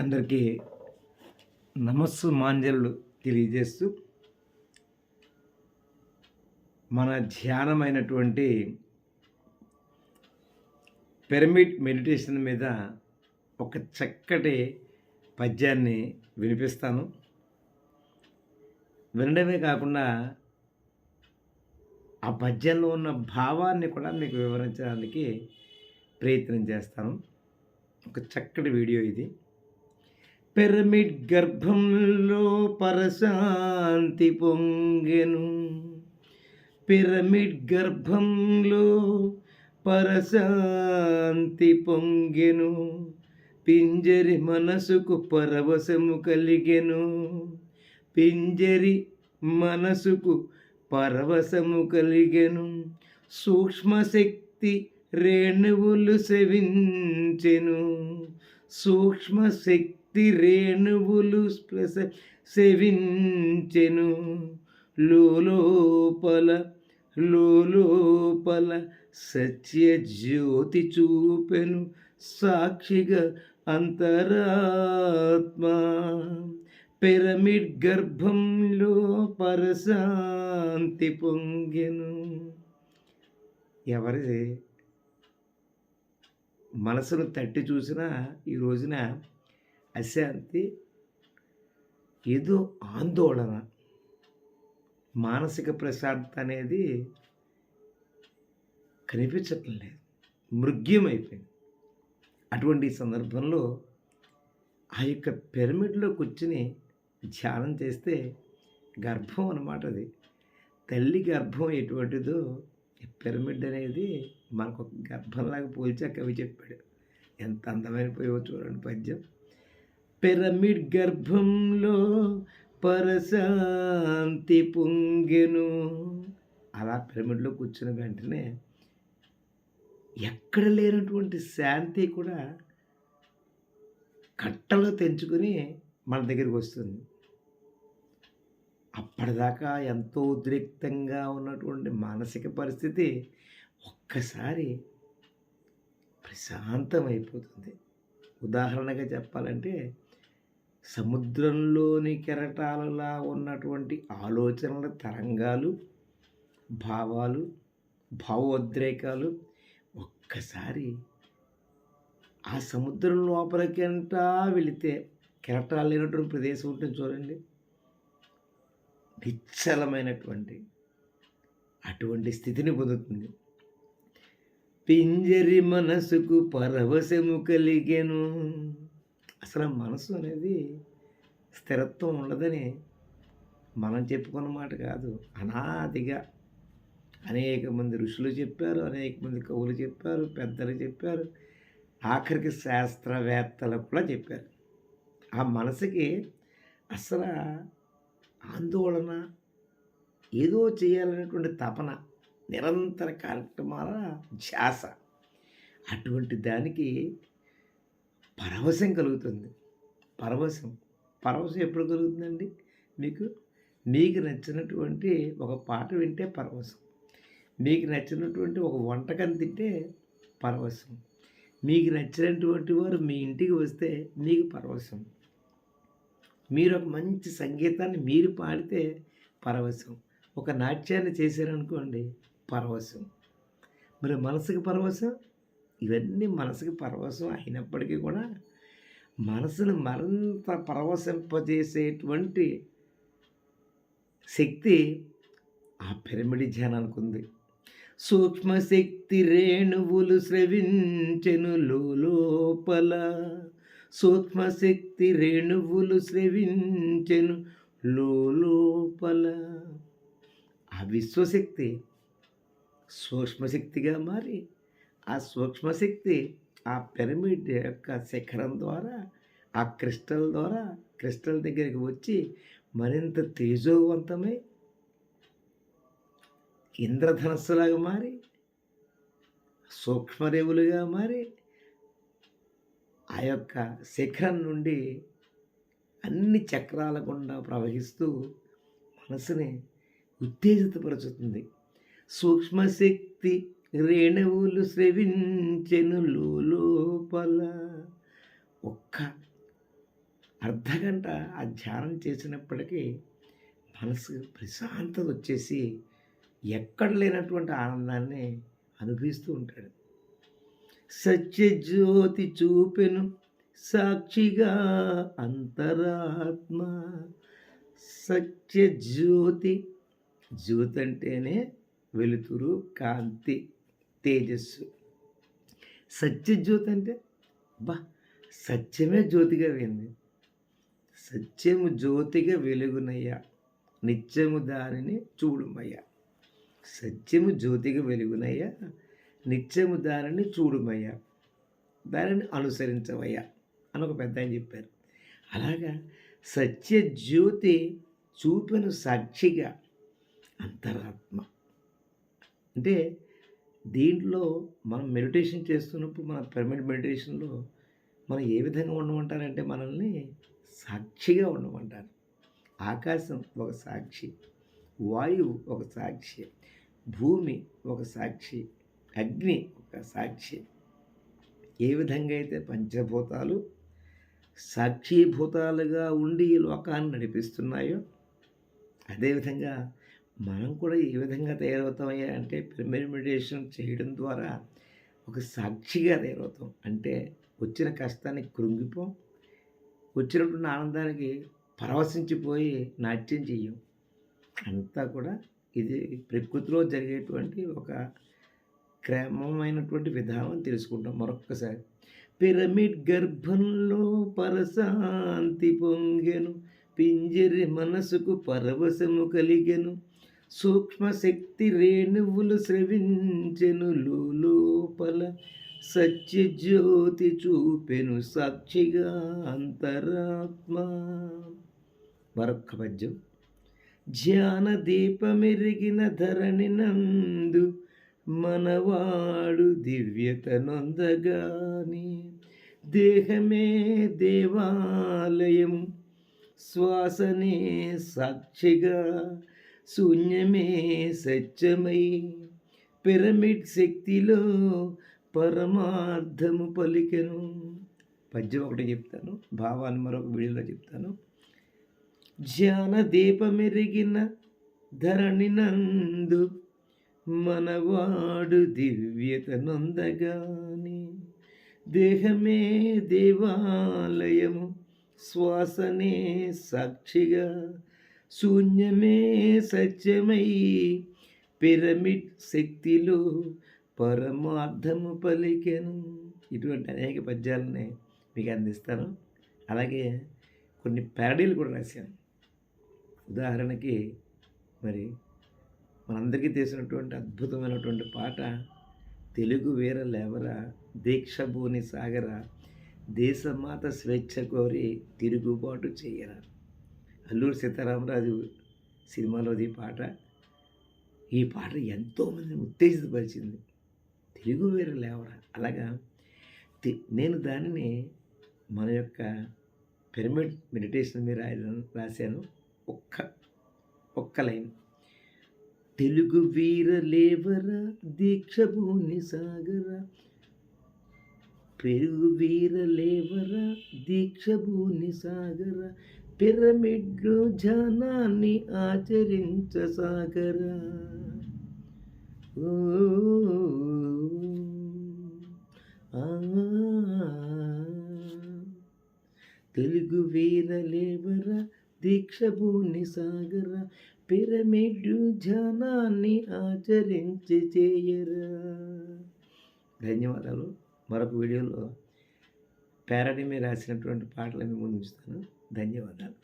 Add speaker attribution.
Speaker 1: అందరికీ నమస్సుమాంజలులు తెలియజేస్తూ మన ధ్యానమైనటువంటి పిరమిడ్ మెడిటేషన్ మీద ఒక చక్కటి పద్యాన్ని వినిపిస్తాను. వినడమే కాకుండా ఆ పద్యంలో ఉన్న భావాన్ని కూడా మీకు వివరించడానికి ప్రయత్నం చేస్తాను. ఒక చక్కటి వీడియో ఇది. పిరమిడ్ గర్భంలో పరశాంతి పొంగెను, పిరమిడ్ గర్భంలో పరశాంతి పొంగెను, పింజరి మనసుకు పరవశము కలిగెను, పింజరి మనసుకు పరవశము కలిగెను, సూక్ష్మశక్తి రేణువులు సెవించెను, సూక్ష్మశక్తి రేణువులు సెవించెను, లోలోపల సత్య జ్యోతి చూపెను, సాక్షిగా అంతరాత్మ. పిరమిడ్ గర్భంలో పరశాంతి పొంగెను. ఎవరి మనసును తట్టి చూసినా ఈ రోజున అశాంతి, ఏదో ఆందోళన, మానసిక ప్రశాంతత అనేది కనిపించటం లేదు, మృగ్యమైపోయింది. అటువంటి సందర్భంలో ఆ యొక్క పిరమిడ్లో కూర్చుని ధ్యానం చేస్తే గర్భం అన్నమాట. అది తల్లి గర్భం ఎటువంటిదో పిరమిడ్ అనేది మనకు ఒక గర్భంలాగా పోల్చా కవి చెప్పాడు. ఎంత అందమైన పోయో చూడండి పద్యం. పిరమిడ్ గర్భంలో పరశాంతి పొంగెను. అలా పిరమిడ్లో కూర్చున్న వెంటనే ఎక్కడ లేనటువంటి శాంతి కూడా కట్టలో తెంచుకొని మన దగ్గరికి వస్తుంది. అప్పటిదాకా ఎంతో ఉద్రిక్తంగా ఉన్నటువంటి మానసిక పరిస్థితి ఒక్కసారి ప్రశాంతమైపోతుంది. ఉదాహరణగా చెప్పాలంటే సముద్రంలోని కెరటాలలా ఉన్నటువంటి ఆలోచనల తరంగాలు, భావాలు, భావోద్రేకాలు ఒక్కసారి ఆ సముద్రం లోపలికంటా వెళితే కెరటాలు లేనటువంటి ప్రదేశం ఉంటుంది చూడండి, నిశ్చలమైనటువంటి అటువంటి స్థితిని పొందుతుంది. పింజరి మనసుకు పరవశము కలిగెను. అసలు మనసు అనేది స్థిరత్వం ఉండదని మనం చెప్పుకున్న మాట కాదు. అనాదిగా అనేక మంది ఋషులు చెప్పారు, అనేక మంది కవులు చెప్పారు, పెద్దలు చెప్పారు, ఆఖరికి శాస్త్రవేత్తలు కూడా చెప్పారు. ఆ మనసుకి అసలు ఆందోళన, ఏదో చేయాలనేటువంటి తపన, నిరంతర కార్యక్రమాల ధ్యాస, అటువంటి దానికి పరవశం కలుగుతుంది. పరవశం ఎప్పుడు కలుగుతుందండి? మీకు నచ్చినటువంటి ఒక పాట వింటే పరవశం, మీకు నచ్చినటువంటి ఒక వంటకం తింటే పరవశం, మీకు నచ్చినటువంటి వారు మీ ఇంటికి వస్తే మీకు పరవశం, మీరు ఒక మంచి సంగీతాన్ని మీరు పాడితే పరవశం, ఒక నాట్యాన్ని చేశారనుకోండి పరవశం. మరి మనసుకి పరవశం, ఇవన్నీ మనసుకి పరవశం అయినప్పటికీ కూడా మనసును మరింత పరవశింపజేసేటువంటి శక్తి ఆ పిరమిడ్ ధ్యానానికి ఉంది. సూక్ష్మశక్తి రేణువులు స్రవించెను లోపల, సూక్ష్మశక్తి రేణువులు స్రవించెను లోపల. ఆ విశ్వశక్తి సూక్ష్మశక్తిగా మారి, ఆ సూక్ష్మశక్తి ఆ పిరమిడ్ యొక్క శిఖరం ద్వారా, ఆ క్రిస్టల్ ద్వారా, క్రిస్టల్ దగ్గరికి వచ్చి మరింత తేజోవంతమై ఇంద్రధనస్సులాగా మారి, సూక్ష్మరేవులుగా మారి, ఆ యొక్క శిఖరం నుండి అన్ని చక్రాల గుండా ప్రవహిస్తూ మనసుని ఉత్తేజితపరుచుతుంది. సూక్ష్మశక్తి రేణువులు స్రవించెను లోపల. ఒక్క అర్ధగంట ఆ ధ్యానం చేసినప్పటికీ మనసు ప్రశాంతత వచ్చేసి ఎక్కడ లేనటువంటి ఆనందాన్ని అనుభవిస్తూ ఉంటాడు. సత్యజ్యోతి చూపెను సాక్షిగా అంతరాత్మ. సత్యజ్యోతి, జ్యోతి అంటేనే వెలుతురు, కాంతి, తేజస్సు. సత్యజ్యోతి అంటే అబ్బా! సత్యమే జ్యోతిగా వెలిగింది. సత్యము జ్యోతిగా వెలుగునయ్యా, నిత్యము దానిని చూడుమయ్యా. సత్యము జ్యోతిగా వెలుగునయ్యా, నిత్యము దానిని చూడుమయ్యా, దానిని అనుసరించవయ్యా అని ఒక పెద్దాయన చెప్పారు. అలాగా సత్యజ్యోతి చూపెను సాక్షిగా అంతరాత్మ. అంటే దీంట్లో మనం మెడిటేషన్ చేస్తున్నప్పుడు మన పిరమిడ్ మెడిటేషన్‌లో మనం ఏ విధంగా ఉండమంటారంటే మనల్ని సాక్షిగా ఉండమంటారు. ఆకాశం ఒక సాక్షి, వాయువు ఒక సాక్షి, భూమి ఒక సాక్షి, అగ్ని ఒక సాక్షి. ఏ విధంగా అయితే పంచభూతాలు సాక్షీభూతాలుగా ఉండి ఈ లోకాన్ని నడిపిస్తున్నాయో, అదేవిధంగా మనం కూడా ఏ విధంగా తయారవుతామయ్యా అంటే పిరమిడ్ మెడిటేషన్ చేయడం ద్వారా ఒక సాక్షిగా తయారవుతాం. అంటే వచ్చిన కష్టానికి కృంగిపోం, వచ్చినటువంటి ఆనందానికి పరవశించిపోయి నాట్యం చెయ్యం. అంతా కూడా ఇది ప్రకృతిలో జరిగేటువంటి ఒక క్రమమైనటువంటి విధానం తెలుసుకుంటాం మరొక్కసారి. పిరమిడ్ గర్భంలో పరశాంతి పొంగెను, పింజరి మనసుకు పరవశము కలిగెను, సూక్ష్మ శక్తి రేణువులు స్రవించెను లోపల, సత్యజ్యోతి చూపెను సాక్షిగా అంతరాత్మ. మరొక్క పద్యం. ధ్యాన దీపమెరిగిన ధరణి నందు మనవాడు దివ్యత నొందగాని, దేహమే దేవాలయం, శ్వాసనే సాక్షిగా, శూన్యమే సత్యమై, పిరమిడ్ శక్తిలో పరమార్థము పలికెను. పద్యం ఒకటి చెప్తాను, భావాన్ని మరొక వీడియోలో చెప్తాను. ధ్యాన దీపమెరిగిన ధరణి నందు మనవాడు దివ్యత నొందగాని, దేహమే దేవాలయము, శ్వాసనే సాక్షిగా, శూన్యమే సత్యమై, పిరమిడ్ శక్తిలో పరమార్థము పలికెను. ఇటువంటి అనేక పద్యాలని మీకు అందిస్తాను. అలాగే కొన్ని ప్యారడీలు కూడా రాశాను. ఉదాహరణకి మరి మనందరికీ తెలిసినటువంటి అద్భుతమైనటువంటి పాట తెలుగు వీర లేవరా, దీక్షభూని సాగర, దేశమాత స్వేచ్ఛ కోరి తిరుగుబాటు చేయరా. అల్లూరి సీతారామరాజు సినిమాలోది పాట. ఈ పాట ఎంతోమందిని ఉత్తేజితపరిచింది. తెలుగు వీర లేవరా. అలాగా నేను దానిని మన యొక్క పిరమిడ్ మెడిటేషన్ మీద రాశాను. ఒక్క లైన్. తెలుగు వీర లేవరా, దీక్షభూని సాగర, పెరుగు వీర లేవరా, దీక్షభూని సాగర, పిరమిడ్లు ధ్యానాన్ని ఆచరించసాగరా. ఓ తెలుగు వీర లేవరా, దీక్షభూని సాగర, పిరమిడ్ ధ్యానాన్ని ఆచరించి చేయరా. ధన్యవాదాలు. మరొక వీడియోలో ప్యారడీ మీద రాసినటువంటి పాటలు మీ ముందు ఉంచుతాను. ధన్యవాదాలు.